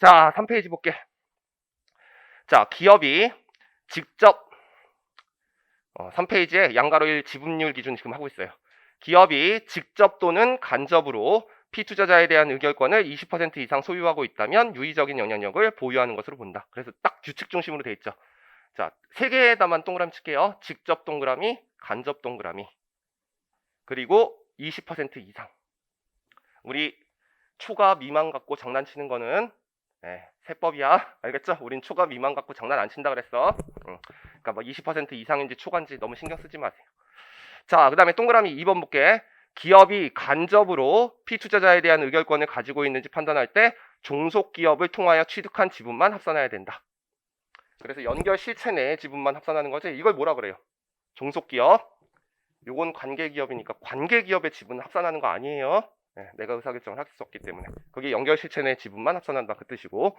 자, 3페이지 볼게. 자, 기업이 직접 3페이지에 양가로 1 지분율 기준 지금 하고 있어요. 기업이 직접 또는 간접으로 피투자자에 대한 의결권을 20% 이상 소유하고 있다면 유의적인 영향력을 보유하는 것으로 본다. 그래서 딱 규칙 중심으로 돼 있죠. 자, 세 개에다만 동그라미 칠게요. 직접 동그라미, 간접 동그라미. 그리고 20% 이상. 우리 초과 미만 갖고 장난치는 거는 세법이야. 알겠죠? 우린 초과 미만 갖고 장난 안 친다 그랬어. 그러니까 뭐 20% 이상인지 초과인지 너무 신경 쓰지 마세요. 자, 그 다음에 동그라미 2번 볼게. 기업이 간접으로 피투자자에 대한 의결권을 가지고 있는지 판단할 때 종속기업을 통하여 취득한 지분만 합산해야 된다. 그래서 연결 실체 내의 지분만 합산하는 거지. 이걸 뭐라 그래요? 종속기업. 요건 관계기업이니까 관계기업의 지분을 합산하는 거 아니에요. 내가 의사결정을 할 수 없기 때문에. 그게 연결 실체 내 지분만 합산한다 그 뜻이고.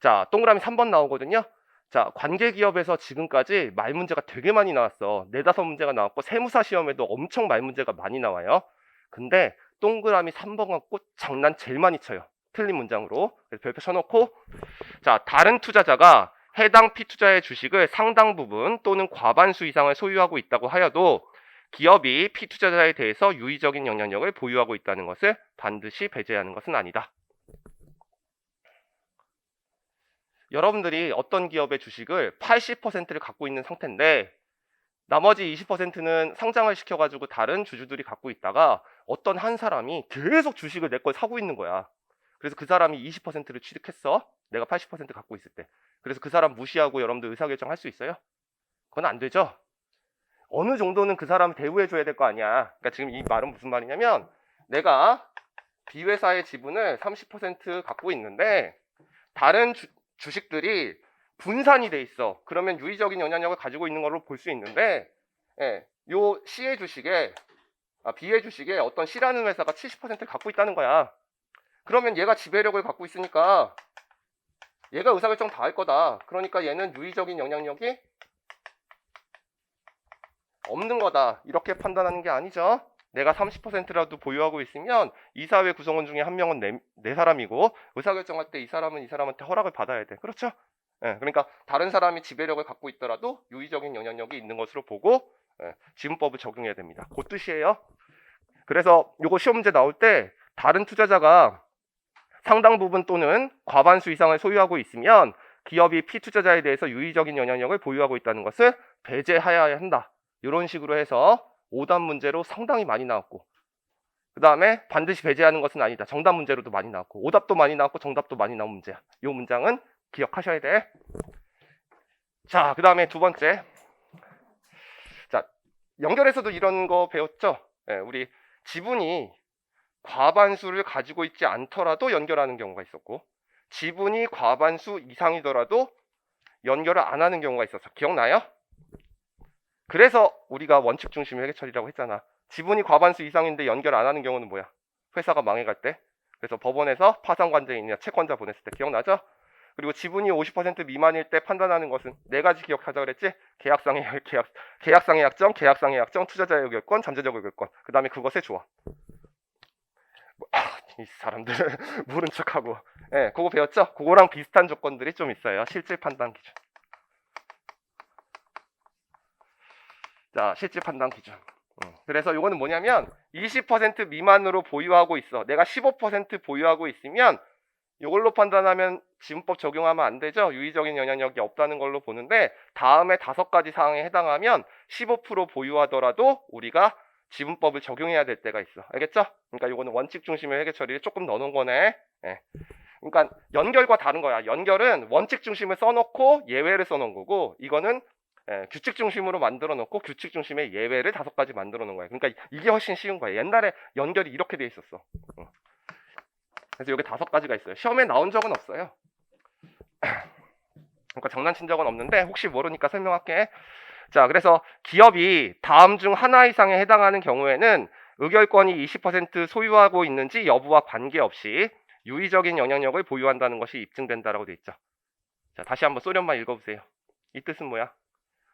자, 동그라미 3번 나오거든요. 자, 관계기업에서 지금까지 말 문제가 되게 많이 나왔어. 4-5 문제가 나왔고 세무사 시험에도 엄청 말 문제가 많이 나와요. 근데 동그라미 3번 갖고 장난 제일 많이 쳐요. 틀린 문장으로. 그래서 별표 쳐놓고, 자, 다른 투자자가 해당 피투자의 주식을 상당 부분 또는 과반수 이상을 소유하고 있다고 하여도 기업이 피투자자에 대해서 유의적인 영향력을 보유하고 있다는 것을 반드시 배제하는 것은 아니다. 여러분들이 어떤 기업의 주식을 80%를 갖고 있는 상태인데 나머지 20%는 상장을 시켜가지고 다른 주주들이 갖고 있다가 어떤 한 사람이 계속 주식을 내 걸 사고 있는 거야. 그래서 그 사람이 20%를 취득했어. 내가 80% 갖고 있을 때. 그래서 그 사람 무시하고 여러분들 의사결정 할 수 있어요? 그건 안 되죠. 어느 정도는 그 사람 대우해줘야 될 거 아니야. 그러니까 지금 이 말은 무슨 말이냐면 내가 B회사의 지분을 30% 갖고 있는데 다른 주식들이 분산이 돼 있어. 그러면 유의적인 영향력을 가지고 있는 걸로 볼 수 있는데 요 C의 주식에 B의 주식에 어떤 C라는 회사가 70%를 갖고 있다는 거야. 그러면 얘가 지배력을 갖고 있으니까 얘가 의사결정 다 할 거다. 그러니까 얘는 유의적인 영향력이 없는 거다. 이렇게 판단하는 게 아니죠. 내가 30%라도 보유하고 있으면 이사회 구성원 중에 한 명은 내 사람이고 의사결정할 때 이 사람은 이 사람한테 허락을 받아야 돼. 그렇죠? 그러니까 다른 사람이 지배력을 갖고 있더라도 유의적인 영향력이 있는 것으로 보고 지분법을 적용해야 됩니다. 그 뜻이에요. 그래서 요거 시험 문제 나올 때 다른 투자자가 상당 부분 또는 과반수 이상을 소유하고 있으면 기업이 피투자자에 대해서 유의적인 영향력을 보유하고 있다는 것을 배제하여야 한다. 이런 식으로 해서 오답 문제로 상당히 많이 나왔고 그 다음에 반드시 배제하는 것은 아니다. 정답 문제로도 많이 나왔고 오답도 많이 나왔고 정답도 많이 나온 문제야. 이 문장은 기억하셔야 돼. 자, 그 다음에 두 번째. 자, 연결에서도 이런 거 배웠죠? 우리 지분이 과반수를 가지고 있지 않더라도 연결하는 경우가 있었고 지분이 과반수 이상이더라도 연결을 안 하는 경우가 있었어. 기억나요? 그래서 우리가 원칙 중심 회계 처리라고 했잖아. 지분이 과반수 이상인데 연결 안 하는 경우는 뭐야? 회사가 망해갈 때. 그래서 법원에서 파산관제인이나 채권자 보냈을 때 기억나죠? 그리고 지분이 50% 미만일 때 판단하는 것은 네 가지 기억하자 그랬지? 계약상의 약정, 계약상의 약정, 투자자의 의결권, 잠재적 의결권. 그 다음에 그것의 조합. 이 사람들 모른 척하고. 그거 배웠죠? 그거랑 비슷한 조건들이 좀 있어요. 실질 판단 기준. 자, 실질 판단 기준. 그래서 이거는 뭐냐면 20% 미만으로 보유하고 있어. 내가 15% 보유하고 있으면 이걸로 판단하면 지분법 적용하면 안 되죠. 유의적인 영향력이 없다는 걸로 보는데 다음에 5가지 사항에 해당하면 15% 보유하더라도 우리가 지분법을 적용해야 될 때가 있어. 알겠죠? 그러니까 이거는 원칙 중심의 회계 처리를 조금 넣어놓은 거네. 그러니까 연결과 다른 거야. 연결은 원칙 중심을 써놓고 예외를 써놓은 거고 이거는 규칙 중심으로 만들어 놓고 규칙 중심의 예외를 5가지 만들어 놓은 거야. 그러니까 이게 훨씬 쉬운 거야. 옛날에 연결이 이렇게 돼 있었어. 그래서 여기 5가지가 있어요. 시험에 나온 적은 없어요. 그러니까 장난친 적은 없는데 혹시 모르니까 설명할게. 자, 그래서 기업이 다음 중 하나 이상에 해당하는 경우에는 의결권이 20% 소유하고 있는지 여부와 관계없이 유의적인 영향력을 보유한다는 것이 입증된다라고 돼 있죠. 자, 다시 한번 소련만 읽어보세요. 이 뜻은 뭐야?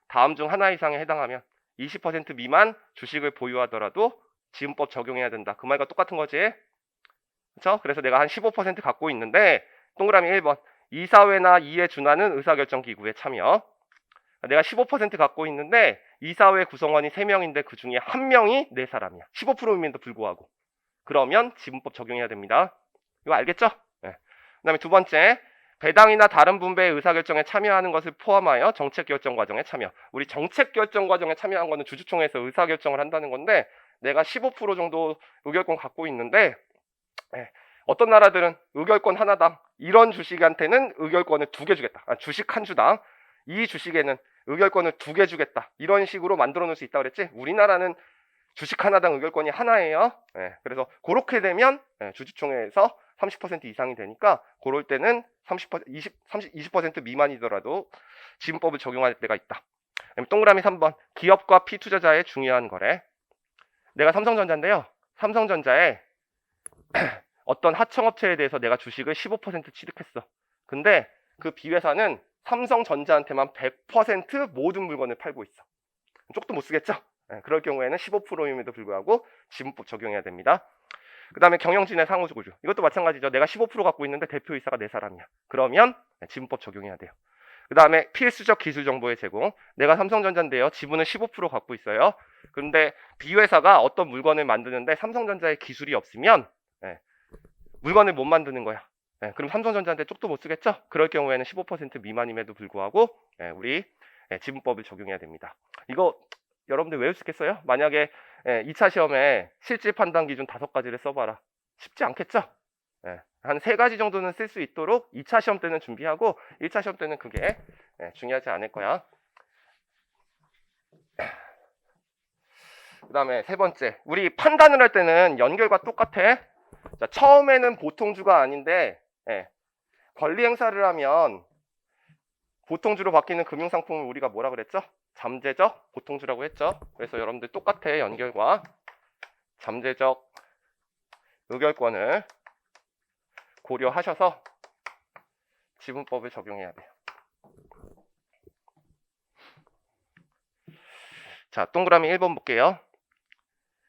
다음 중 하나 이상에 해당하면 20% 미만 주식을 보유하더라도 지분법 적용해야 된다. 그 말과 똑같은 거지. 그렇죠? 그래서 내가 한 15% 갖고 있는데 동그라미 1번. 이사회나 이에 준하는 의사결정기구에 참여. 내가 15% 갖고 있는데 이사회 구성원이 3명인데 그 중에 1명이 내 사람이야. 15%임에도 불구하고. 그러면 지분법 적용해야 됩니다. 이거 알겠죠? 네. 그 다음에 두 번째, 배당이나 다른 분배의 의사결정에 참여하는 것을 포함하여 정책결정 과정에 참여. 우리 정책결정 과정에 참여한 거는 주주총회에서 의사결정을 한다는 건데 내가 15% 정도 의결권 갖고 있는데 어떤 나라들은 의결권 하나당 이런 주식한테는 의결권을 2개 주겠다. 주식 한 주당 이 주식에는 의결권을 2개 주겠다. 이런 식으로 만들어 놓을 수 있다고 그랬지. 우리나라는 주식 하나당 의결권이 하나예요. 그래서 그렇게 되면 주주총회에서 30% 이상이 되니까 그럴 때는 20% 미만이더라도 지분법을 적용할 때가 있다. 동그라미 3번. 기업과 피투자자의 중요한 거래. 내가 삼성전자인데요. 삼성전자에 어떤 하청업체에 대해서 내가 주식을 15% 취득했어. 근데 그 B회사는 삼성전자한테만 100% 모든 물건을 팔고 있어. 쪽도 못 쓰겠죠? 그럴 경우에는 15%임에도 불구하고 지분법 적용해야 됩니다. 그 다음에 경영진의 상호구조. 이것도 마찬가지죠. 내가 15% 갖고 있는데 대표이사가 내 사람이야. 그러면 지분법 적용해야 돼요. 그 다음에 필수적 기술 정보의 제공. 내가 삼성전자인데요. 지분을 15% 갖고 있어요. 그런데 B회사가 어떤 물건을 만드는데 삼성전자의 기술이 없으면 물건을 못 만드는 거야. 그럼 삼성전자한테 쪽도 못 쓰겠죠? 그럴 경우에는 15% 미만임에도 불구하고 우리 지분법을 적용해야 됩니다. 이거 여러분들 외울 수 있겠어요? 만약에 2차 시험에 실질 판단 기준 5가지를 써봐라. 쉽지 않겠죠? 한 3가지 정도는 쓸 수 있도록 2차 시험 때는 준비하고 1차 시험 때는 그게 중요하지 않을 거야. 그 다음에 세 번째, 우리 판단을 할 때는 연결과 똑같아. 자, 처음에는 보통주가 아닌데 권리 행사를 하면 보통주로 바뀌는 금융상품을 우리가 뭐라 그랬죠? 잠재적 보통주라고 했죠. 그래서 여러분들 똑같아. 연결과 잠재적 의결권을 고려하셔서 지분법을 적용해야 돼요. 자, 동그라미 1번 볼게요.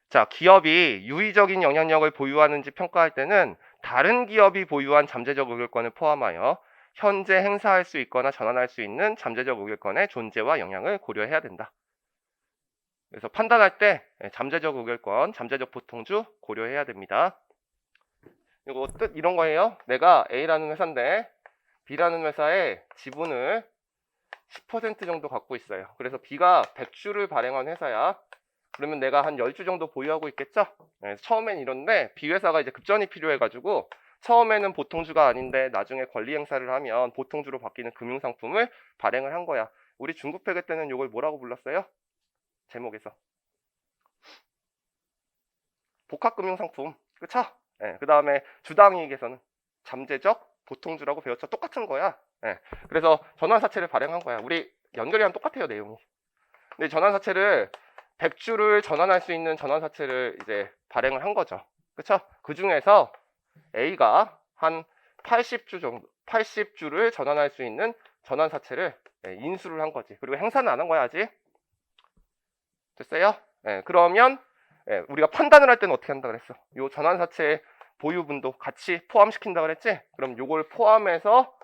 자, 기업이 유의적인 영향력을 보유하는지 평가할 때는 다른 기업이 보유한 잠재적 의결권을 포함하여 현재 행사할 수 있거나 전환할 수 있는 잠재적 의결권의 존재와 영향을 고려해야 된다. 그래서 판단할 때 잠재적 의결권, 잠재적 보통주 고려해야 됩니다. 이거 뜻 이런 거예요. 내가 A라는 회사인데 B라는 회사에 지분을 10% 정도 갖고 있어요. 그래서 B가 100주를 발행한 회사야. 그러면 내가 한 10주 정도 보유하고 있겠죠? 처음엔 이런데 B회사가 이제 급전이 필요해가지고 처음에는 보통주가 아닌데 나중에 권리 행사를 하면 보통주로 바뀌는 금융상품을 발행을 한 거야. 우리 중국회계 때는 이걸 뭐라고 불렀어요? 제목에서 복합금융상품. 그쵸? 그 다음에 주당이익에서는 잠재적 보통주라고 배웠죠. 똑같은 거야. 그래서 전환사채를 발행한 거야. 우리 연결이랑 똑같아요, 내용이. 근데 전환사채를 100주를 전환할 수 있는 전환사채를 이제 발행을 한 거죠. 그쵸? 그 중에서 A가 한 80주 정도, 80주를 전환할 수 있는 전환사채를 인수를 한 거지. 그리고 행사는 안 한 거야, 아직. 됐어요? 그러면 우리가 판단을 할 때는 어떻게 한다 그랬어? 요 전환사채 보유분도 같이 포함시킨다 그랬지? 그럼 요걸 포함해서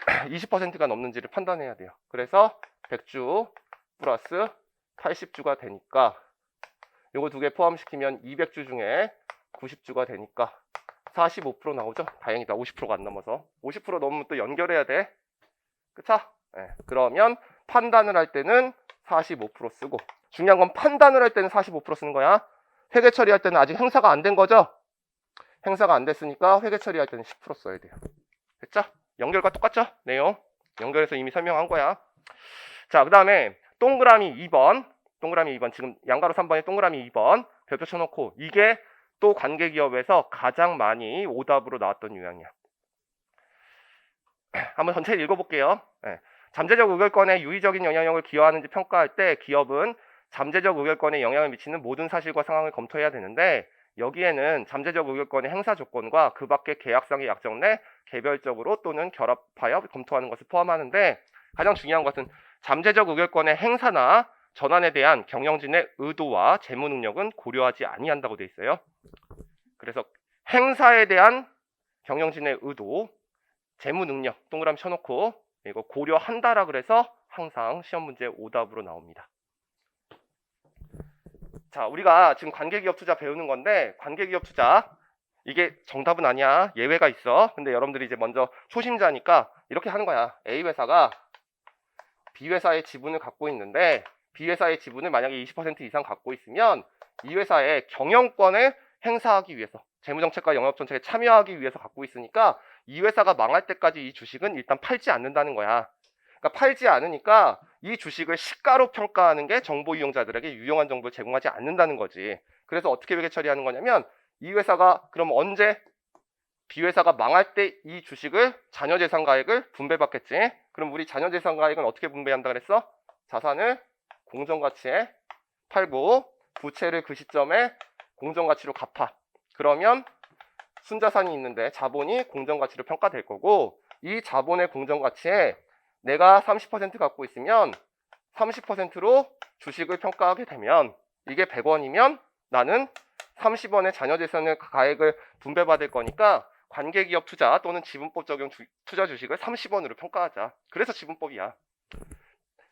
20%가 넘는지를 판단해야 돼요. 그래서 100주 플러스 80주가 되니까 요거 2개 포함시키면 200주 중에 90주가 되니까 45% 나오죠? 다행이다. 50%가 안 넘어서. 50% 넘으면 또 연결해야 돼. 그쵸? 그러면 판단을 할 때는 45% 쓰고, 중요한 건 판단을 할 때는 45% 쓰는 거야. 회계 처리할 때는 아직 행사가 안 된 거죠? 행사가 안 됐으니까 회계 처리할 때는 10% 써야 돼요. 됐죠? 연결과 똑같죠? 내용. 연결해서 이미 설명한 거야. 자, 그 다음에 동그라미 2번. 동그라미 2번. 지금 양가로 3번에 동그라미 2번. 별표 쳐놓고, 이게 또 관계기업에서 가장 많이 오답으로 나왔던 유형이야. 한번 전체를 읽어볼게요. 잠재적 의결권에 유의적인 영향력을 기여하는지 평가할 때 기업은 잠재적 의결권에 영향을 미치는 모든 사실과 상황을 검토해야 되는데, 여기에는 잠재적 의결권의 행사 조건과 그 밖의 계약상의 약정 내 개별적으로 또는 결합하여 검토하는 것을 포함하는데, 가장 중요한 것은 잠재적 의결권의 행사나 전환에 대한 경영진의 의도와 재무 능력은 고려하지 아니한다고 되어 있어요. 그래서 행사에 대한 경영진의 의도, 재무 능력 동그라미 쳐놓고 이거 고려한다라 그래서 항상 시험 문제 오답으로 나옵니다. 자, 우리가 지금 관계기업 투자 배우는 건데 관계기업 투자 이게 정답은 아니야. 예외가 있어. 근데 여러분들이 이제 먼저 초심자니까 이렇게 하는 거야. A 회사가 B 회사의 지분을 갖고 있는데 B 회사의 지분을 만약에 20% 이상 갖고 있으면 이 회사의 경영권을 행사하기 위해서 재무정책과 영업정책에 참여하기 위해서 갖고 있으니까 이 회사가 망할 때까지 이 주식은 일단 팔지 않는다는 거야. 그러니까 팔지 않으니까 이 주식을 시가로 평가하는 게 정보 이용자들에게 유용한 정보를 제공하지 않는다는 거지. 그래서 어떻게 회계 처리하는 거냐면 이 회사가 그럼 언제 B 회사가 망할 때 이 주식을 자녀재산가액을 분배받겠지. 그럼 우리 자녀재산가액은 어떻게 분배한다 그랬어? 자산을 공정가치에 팔고 부채를 그 시점에 공정가치로 갚아. 그러면 순자산이 있는데 자본이 공정가치로 평가될 거고 이 자본의 공정가치에 내가 30% 갖고 있으면 30%로 주식을 평가하게 되면 이게 100원이면 나는 30원의 자녀재산을 가액을 분배받을 거니까 관계기업 투자 또는 지분법 적용 투자 주식을 30원으로 평가하자. 그래서 지분법이야.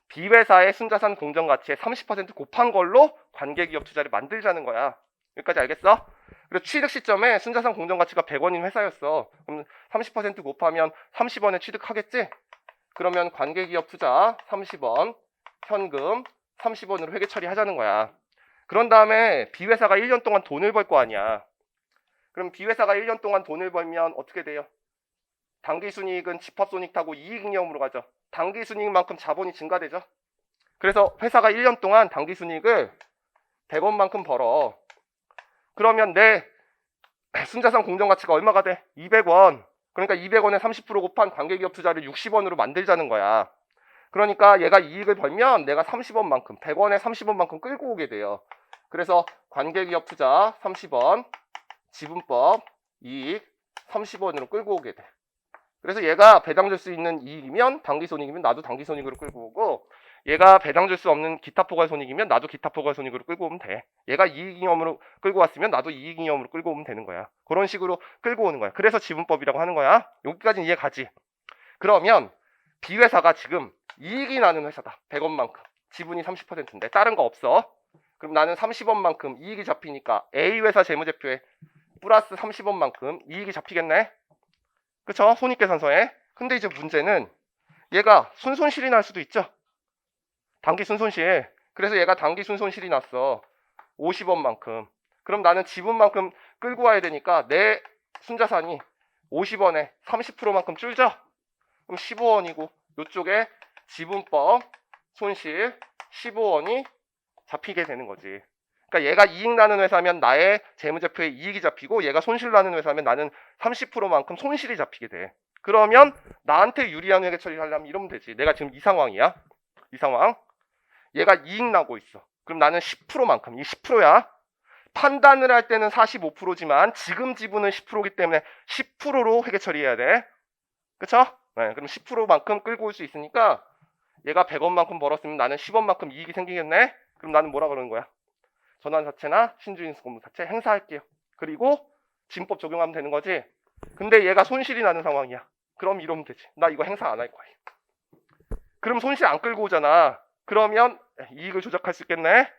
B회사의 순자산 공정가치에 30% 곱한 걸로 관계기업 투자를 만들자는 거야. 여기까지 알겠어? 그리고 취득 시점에 순자산 공정가치가 100원인 회사였어. 그럼 30% 곱하면 30원에 취득하겠지? 그러면 관계기업 투자 30원, 현금 30원으로 회계 처리하자는 거야. 그런 다음에 B회사가 1년 동안 돈을 벌 거 아니야. 그럼 B회사가 1년 동안 돈을 벌면 어떻게 돼요? 당기순이익은 집합손익 타고 이익잉여금으로 가죠. 당기순이익만큼 자본이 증가되죠. 그래서 회사가 1년 동안 당기순이익을 100원만큼 벌어. 그러면 내 순자산 공정가치가 얼마가 돼? 200원. 그러니까 200원에 30% 곱한 관계기업 투자를 60원으로 만들자는 거야. 그러니까 얘가 이익을 벌면 내가 30원만큼, 100원에 30원만큼 끌고 오게 돼요. 그래서 관계기업 투자 30원, 지분법 이익 30원으로 끌고 오게 돼. 그래서 얘가 배당 줄 수 있는 이익이면 당기손익이면 나도 당기손익으로 끌고 오고 얘가 배당 줄 수 없는 기타 포괄손익이면 나도 기타 포괄손익으로 끌고 오면 돼. 얘가 이익잉여금으로 끌고 왔으면 나도 이익잉여금으로 끌고 오면 되는 거야. 그런 식으로 끌고 오는 거야. 그래서 지분법이라고 하는 거야. 여기까지는 이해 가지. 그러면 B회사가 지금 이익이 나는 회사다. 100원만큼. 지분이 30%인데 다른 거 없어. 그럼 나는 30원만큼 이익이 잡히니까 A회사 재무제표에 플러스 30원만큼 이익이 잡히겠네. 그쵸? 손익계산서에. 근데 이제 문제는 얘가 순손실이 날 수도 있죠. 단기 순손실. 그래서 얘가 단기 순손실이 났어. 50원만큼. 그럼 나는 지분만큼 끌고 와야 되니까 내 순자산이 50원에 30%만큼 줄죠? 그럼 15원이고 이쪽에 지분법 손실 15원이 잡히게 되는 거지. 그러니까 얘가 이익 나는 회사면 나의 재무제표에 이익이 잡히고 얘가 손실 나는 회사면 나는 30%만큼 손실이 잡히게 돼. 그러면 나한테 유리한 회계 처리를 하려면 이러면 되지. 내가 지금 이 상황이야. 이 상황. 얘가 이익 나고 있어. 그럼 나는 10%만큼, 이 10%야. 판단을 할 때는 45%지만 지금 지분은 10%이기 때문에 10%로 회계 처리해야 돼. 그쵸? 네, 그럼 10%만큼 끌고 올 수 있으니까 얘가 100원만큼 벌었으면 나는 10원만큼 이익이 생기겠네? 그럼 나는 뭐라 그러는 거야? 전환사채나 신주인수권자체 행사할게요. 그리고 지분법 적용하면 되는 거지. 근데 얘가 손실이 나는 상황이야. 그럼 이러면 되지. 나 이거 행사 안 할 거야. 그럼 손실 안 끌고 오잖아. 그러면 이익을 조작할 수 있겠네.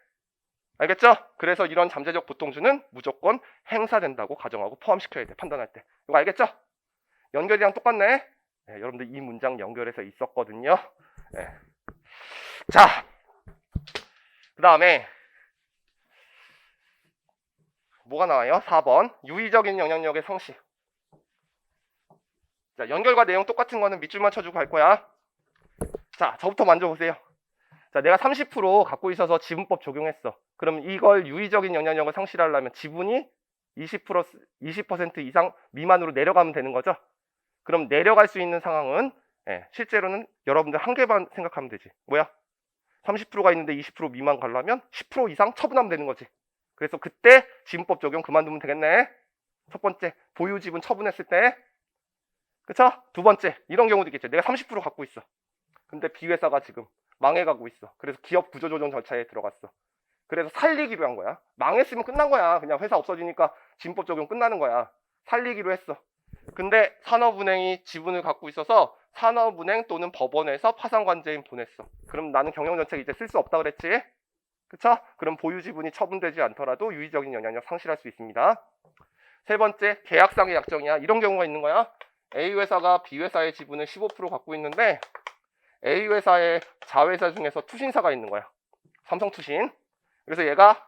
알겠죠? 그래서 이런 잠재적 보통주는 무조건 행사된다고 가정하고 포함시켜야 돼. 판단할 때. 이거 알겠죠? 연결이랑 똑같네. 네, 여러분들 이 문장 연결해서 있었거든요. 네. 자, 그 다음에 뭐가 나와요? 4번 유의적인 영향력의 성씨. 자, 연결과 내용 똑같은 거는 밑줄만 쳐주고 갈 거야. 자, 저부터 먼저 보세요. 자, 내가 30% 갖고 있어서 지분법 적용했어. 그럼 이걸 유의적인 영향력을 상실하려면 지분이 20% 이상 미만으로 내려가면 되는 거죠. 그럼 내려갈 수 있는 상황은 실제로는 여러분들 한 개만 생각하면 되지. 뭐야? 30%가 있는데 20% 미만 가려면 10% 이상 처분하면 되는 거지. 그래서 그때 지분법 적용 그만두면 되겠네. 첫 번째, 보유 지분 처분했을 때. 그쵸? 두 번째, 이런 경우도 있겠죠. 내가 30% 갖고 있어. 근데 B회사가 지금 망해가고 있어. 그래서 기업 구조조정 절차에 들어갔어. 그래서 살리기로 한 거야. 망했으면 끝난 거야. 그냥 회사 없어지니까 지분법 적용 끝나는 거야. 살리기로 했어. 근데 산업은행이 지분을 갖고 있어서 산업은행 또는 법원에서 파산관제인 보냈어. 그럼 나는 경영정책 이제 쓸 수 없다 그랬지? 그쵸? 그럼 보유 지분이 처분되지 않더라도 유의적인 영향력 상실할 수 있습니다. 세 번째, 계약상의 약정이야. 이런 경우가 있는 거야. A 회사가 B 회사의 지분을 15% 갖고 있는데 A 회사의 자회사 중에서 투신사가 있는 거야. 삼성투신. 그래서 얘가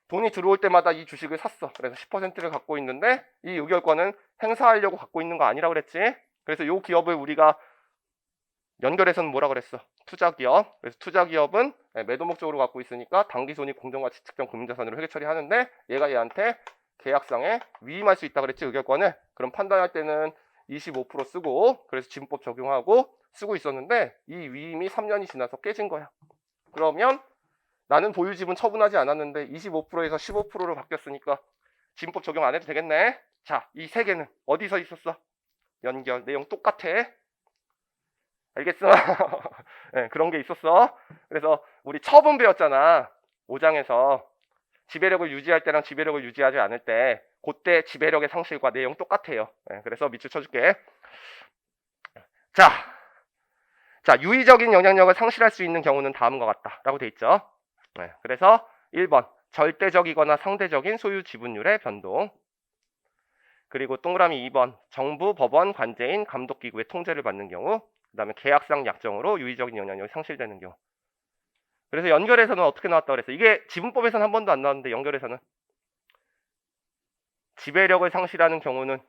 돈이 들어올 때마다 이 주식을 샀어. 그래서 10%를 갖고 있는데 이 의결권은 행사하려고 갖고 있는 거 아니라 그랬지? 그래서 이 기업을 우리가 연결해서는 뭐라 그랬어? 투자기업. 그래서 투자기업은 매도 목적으로 갖고 있으니까 당기손익 공정가치 측정 금융자산으로 회계 처리하는데 얘가 얘한테 계약상에 위임할 수 있다 그랬지, 의결권을. 그럼 판단할 때는 25% 쓰고 그래서 지분법 적용하고 쓰고 있었는데 이 위임이 3년이 지나서 깨진 거야. 그러면 나는 보유 지분 처분하지 않았는데 25%에서 15%로 바뀌었으니까 지분법 적용 안 해도 되겠네. 자, 이 세 개는 어디서 있었어? 연결. 내용 똑같아. 알겠어? 네, 그런 게 있었어. 그래서 우리 처분 배웠잖아. 5장에서 지배력을 유지할 때랑 지배력을 유지하지 않을 때 그때 지배력의 상실과 내용 똑같아요. 네, 그래서 밑줄 쳐줄게. 자, 유의적인 영향력을 상실할 수 있는 경우는 다음과 같다 라고 돼 있죠. 네, 그래서 1번 절대적이거나 상대적인 소유 지분율의 변동. 그리고 동그라미 2번 정부, 법원, 관제인, 감독기구의 통제를 받는 경우. 그 다음에 계약상 약정으로 유의적인 영향력이 상실되는 경우. 그래서 연결해서는 어떻게 나왔다고 그랬어? 이게 지분법에서는 한 번도 안 나왔는데 연결해서는 지배력을 상실하는 경우는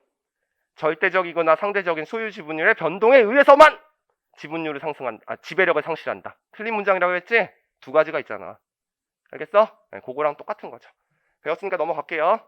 절대적이거나 상대적인 소유 지분율의 변동에 의해서만 지분율을 지배력을 상실한다. 틀린 문장이라고 했지? 두 가지가 있잖아. 알겠어? 네, 그거랑 똑같은 거죠. 배웠으니까 넘어갈게요.